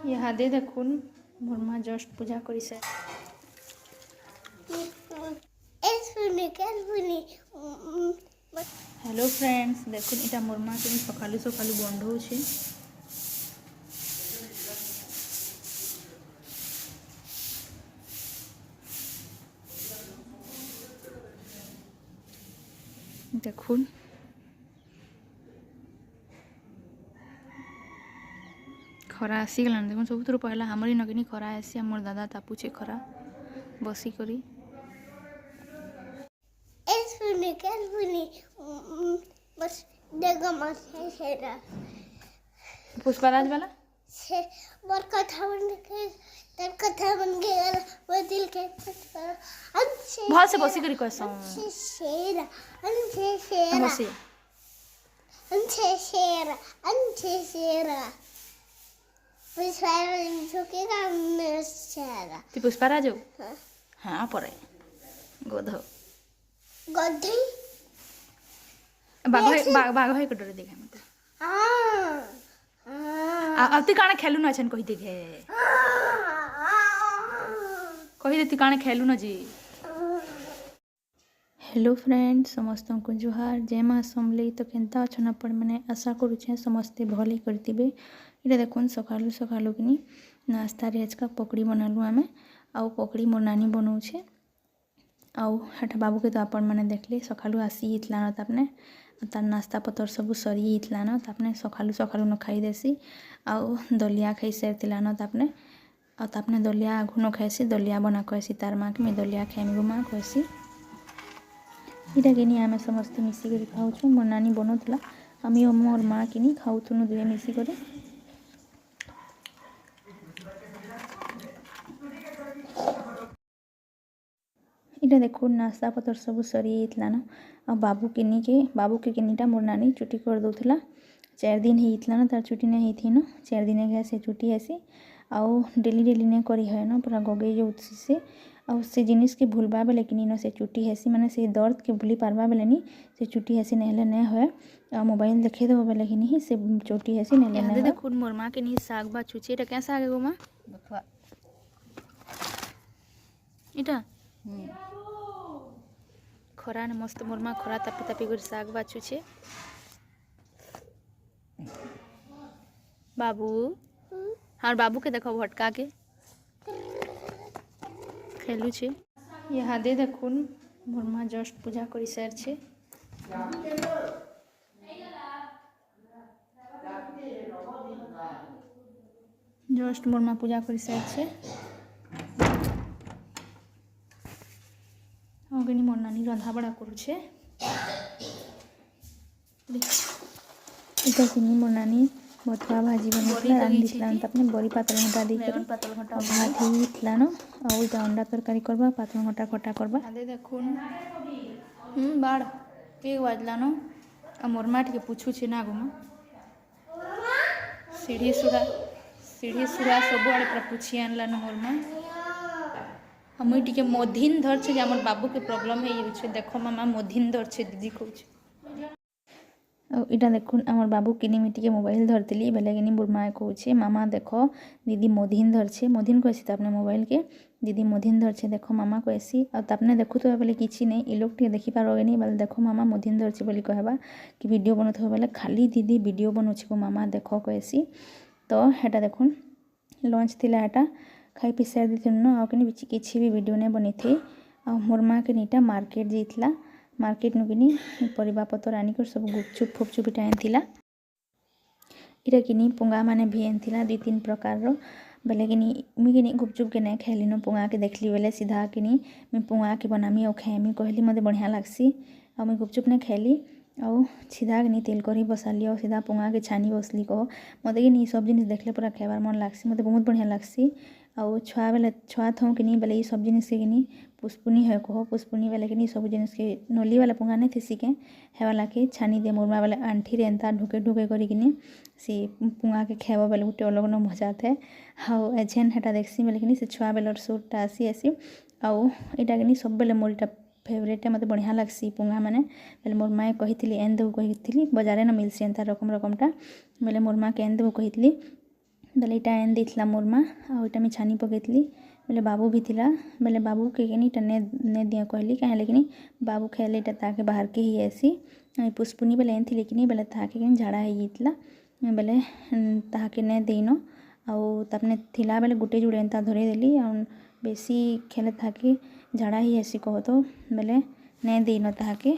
इहादे देखुन मोर माँ जस्ट पूजा करिसे। हेलो फ्रेंड्स, देखुन इटा मोर माँ के सकालू सकालू बंधौछे। देखुन खरा आसीगलान। देखुन सब पहला हमरी नगिनी खरा आसी मोर दादा तापुचे खरा बसी करी। पुष्पाराज वाला मोर कथा बन के तर कथा बन गया वो दिल के बहुत से बसी करी कहसो शेरा अंछे शेरा बसी अंछे शेरा अंछे शेरा पुष्पाराज झुकेगा मेरा शेरा ती पुष्पाराज हो। हाँ परे गोधो गधे बाघ है कटोरे देखा मत अब ती काना खेलु न छन कहि देखे कहि दे ती काना खेलु न जी। हेलो फ्रेंड्स, समस्त को जुहार, जय माँ समलेई। तो केनता अच्छन आपण मैंने आशा करुचे समस्ते भले करथिबे। इटा देखुन सकालू सकालू किनी नाश्ता रेज का पकड़ी बनालु आमे आउ पकड़ी मोर नानी बनाऊे आउ हेटा बाबू के तो आपण मैंने देखले सकालू आसी इतला न तापने तार नाश्ता पतर सब सरी इतला न तापने सकालू सकालू न खाई देसी आउ दलिया खाई सारतिला न तापने आ तापने दलिया आघु न खाइसी दलिया बना कहसी तार माँ के मैं दलिया खाइमी गो माँ कहसी। इटा किनी आमे समस्ते मिसिक खाऊँ मोर नानी बनौला आमी मोर माँ किनी खाऊथुनु दुए मिसिक। इटा देखो नाश्ता पतर सब सरी न आ बाबू के किनीटा मोर नानी छुट्टी कर दौला 4 दिन होता न तार छुट्टी नहीं थी न 4 दिन गया से छुट्टी आसी आउ डेली डेली नहीं करी है न पूरा गगे जाऊँगी से आउ से जिनिस के भूलबा बेले कि न से छुट्टी हेसी माने से दर्द के भूली पारबा बेले नी से छुट्टी हेसी नहले नहीं होए आ मोबाइल देखे देव बेले कि नहीं से छुट्टी हेसी नहले नहीं देखो मोर माँ के नहीं साग बा छुचे इटा क्या साग है गो माँ इटा खरा ने मस्त मोर माँ खरा तापी तापी कर साग बाछुछे। बाबू हाँ बाबू के देखो भटका के खेलु छे। यहाँ दे देखुन मोर माँ जस्ट पूजा करी सार छे। जस्ट मोर माँ पूजा करी सार छे। अगनी मोर नानी रंधा बड़ा करुछे। इटा किनी मोर नानी बथुआ भाजी बनाइला रांधी दिला तापने बड़ी पातल घंटा दी कर भात ही इतला न आउ इटा अंडा तरकारी करबा पातल घंटा खटा करबा आदे देखुन बाड़ 1 बजला न आ मोर माँ के पूछू छे ना गोमा सीढ़ी सुरा सब आड़े पूरा पूछी आनला न मोर माँ मुई टिके मधिन धर छे हमर बाबू के प्रॉब्लम है छे देखो मामा मधिन धर छे दीदी कहू इटा देखुन आमर बाबू किनी मिट्टी के मोबाइल धरती बेले किनी मोर माँ कहूँ मामा देखो दीदी मधिन धर छे मधिन कहसी तापने मोबाइल के दीदी मधिन धर छे देखो मामा कहसी और तापने देखु तो बेले किसी नहीं इ लोग देखी पारोगे नहीं बोले देखो मामा मधिन धर छे बोली कहबा कि वीडियो बनाते बेले खाली दीदी वीडियो बनाऊे को मामा देखो कहसी। तो हेटा देखुन लंच थिला हेटा खाई पी सारी दी न आ किसी भी वीडियो नहीं बनी थी आ मोर माँ के नीटा मार्केट जाइला मार्केट नु किनी परिबा पतर आनिकर सब गुपचुप फुपचुप इटा आनिला इटा किनी पुंगा माने भी आनिला 2-3 प्रकार रो बेले किनी मुई किनी गुपचुप के नहीं खाइली न पुंगा के देखली बेले सीधा किनी मैं पुंगा के बनामी और खाइमी कहली मते बढ़िया लागसी आ मुई गुपचुप नहीं खाइली आउ सीधा किनी तेल करी बसाली और सीधा पुंगा के छानी बसली कह मते किनी सब जिनिस देखले पूरा खाइबार मन लागसी मते बहुत बढ़िया लागसी आउ छुआ थों किनी बेले ये सब जिनिस के किनी पुष्पुनी है कह पुष्पुनी बेले किनी सब जिनिस के नली वाला पुंगा नहीं थी सिके हे वाला के छानी दे मोरमा बेले आंठी रे एंता ढुके ढुके करी किनी से पुंगा के खाइबा बेले गुटे अलग न मजा थे हाउ एजेन हेटा देखसी बेले किनी से छुआ बेलर सूटटा आसी आउ इटा किनी सब बेले मोर इटा फेवरेट मते बढ़िया लागसी पुंगा माने बेले मोर माँ कही एन देबू कही बजारे न मिलसी एंता रकमटा बेले मोर माँ के एन देबू कही बेले इटा एन देथिला मोर माँ आ इटा मैं छानी पकईली बेले बाबू भी थिला बेले बाबू के इटा ने दिया कहली कहीं लेकिन बाबू खाइले इटा ताके बाहर के ही ऐसी पुष्पुनी बेले एन थी कि बेले ताके झाड़ा हो बेले ताके ने देन आउ तापने थिला बेले गुटे जुड़े एंता धरे देली आ बेसी खेले ताके झाड़ा ही ऐसी कह तो बेले ने देन ताके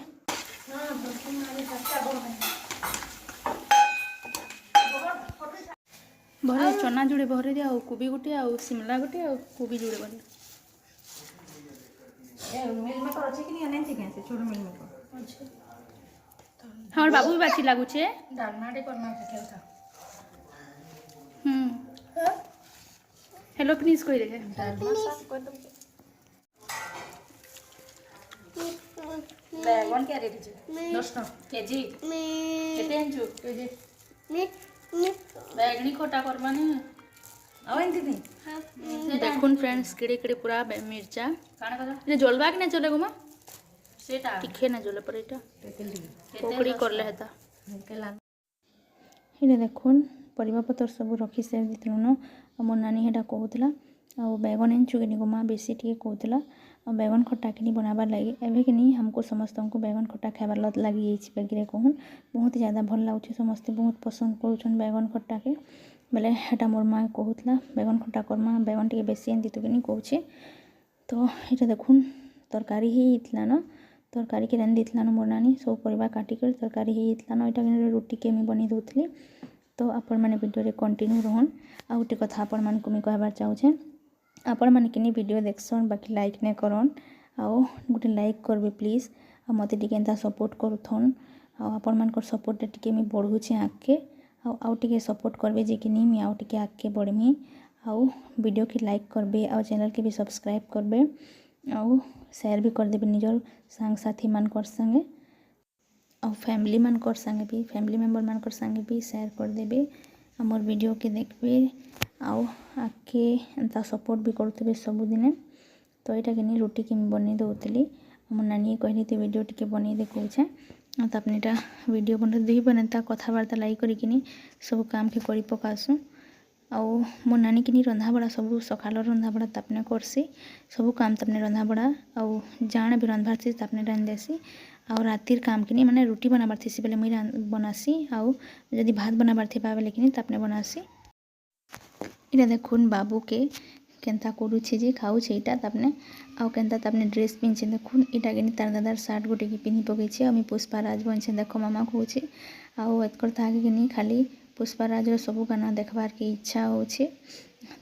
बहरे चना जुड़े बहरे दिया कोबी गुटे आ शिमला गुटे आ कोबी जुड़े बहरे हाँ बाबू भी बाची लगुचे हेलो प्लीज कोई देखे बैगन क्या रेट है 10 केजी केते आंचु केजी बैगनी खोटा करबानी आव एंती नहीं देखुन फ्रेंड्स किड़े किड़े पूरा मिर्चा काना करा ये जलवा कि ना चले गुमा सेटा टिखे ना जले पर एटा पकड़ी करले हेता केला इने देखुन परिबा पतर सब रखी से दितलुनो मोर नानी हेटा कहूतला आ बैगन एन चुगनी गुमा बेसी टिके कहूतला आ बैगन खट्टा किनी बनाबार लगी एबे किनी हमको समस्त को बैगन खट्टा खाइबार लत लगी जाइछि बेगिरे कहून बहुत ज़्यादा भल लाଗୁଛି समस्ते बहुत पसंद करूछन बैगन खट्टा के बेले हेटा मोर माँ कहूतला बैगन खट्टा करमा बैगन टिके बेसी एन दितु किनी कहूछे तो एटा देखुन तरकारी ही इतला न तरकारी के रांधि देथिला न मोर नानी सब परिबा काटी कर तरकारी ही इतला न एटा किनी रोटी के मी बनी दउथली तो आपण माने वीडियो रे कंटिन्यू रहन आ उठी कथा आपण मान को मी कहबार चाहूछे आपण माने किनी वीडियो देखसन बाकी लाइक ने करन आओ गोटे लाइक करबे प्लीज आ मते टिके एंता सपोर्ट करूथन आ आपण मान को सपोर्ट टिके मी बढ़ुछे आके आउ टिके सपोर्ट करबे जे किनी मी आउ टिके आके बढ़मी आउ वीडियो के लाइक करबे आ चैनल के भी सब्सक्राइब करबे आउ शेयर भी कर देबे निजर संग साथी मान कर संगे और फैमिली मान कर संगे भी फैमिली मेंबर मान कर संगे भी शेयर कर देबे हमर वीडियो के देखबे आउ आके एंता सपोर्ट भी करते सब दिने तो यहाँ के रोटी के बन दौली मोर नानी कहली तो वीडियो टी बन दे कहे तो अपने वीडियो बन दुई बनेता कथबार्ता लाई करी सब काम के कर पकासु आउ मोर नानी किनी रंधा बड़ा सब सकाल रंधा बड़ा तापने करसी सब काम तापने रंधा बड़ा आउ जाने भी रंधार थी तापने रांध देसी आउ रातिर काम किनी माने रोटी बनाबार थी बेले मुई बनासी आउ जदि भात बनाबार थी बेले किनी तापने बनासी इटा देखुन बाबू के केन्ता करुछे जे खाऊछे इटा तापने आउ केन्ता तापने ड्रेस पिन्छे देखुन इटा किनी तार दादार शार्ट गोटे की पिन्ही पकईछे आउ पुष्पाराज बनछे देख मामा कहूछे आउ एतकर ताके किनी खाली पुष्पाराजर सब गाना देखबार के इच्छा होछे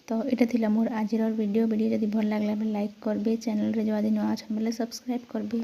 तो इटा थिला मोर आजिर वीडियो जदि भल लागला लाइक करबे चैनल रे जो आदि नया छन बेले सब्सक्राइब करबे।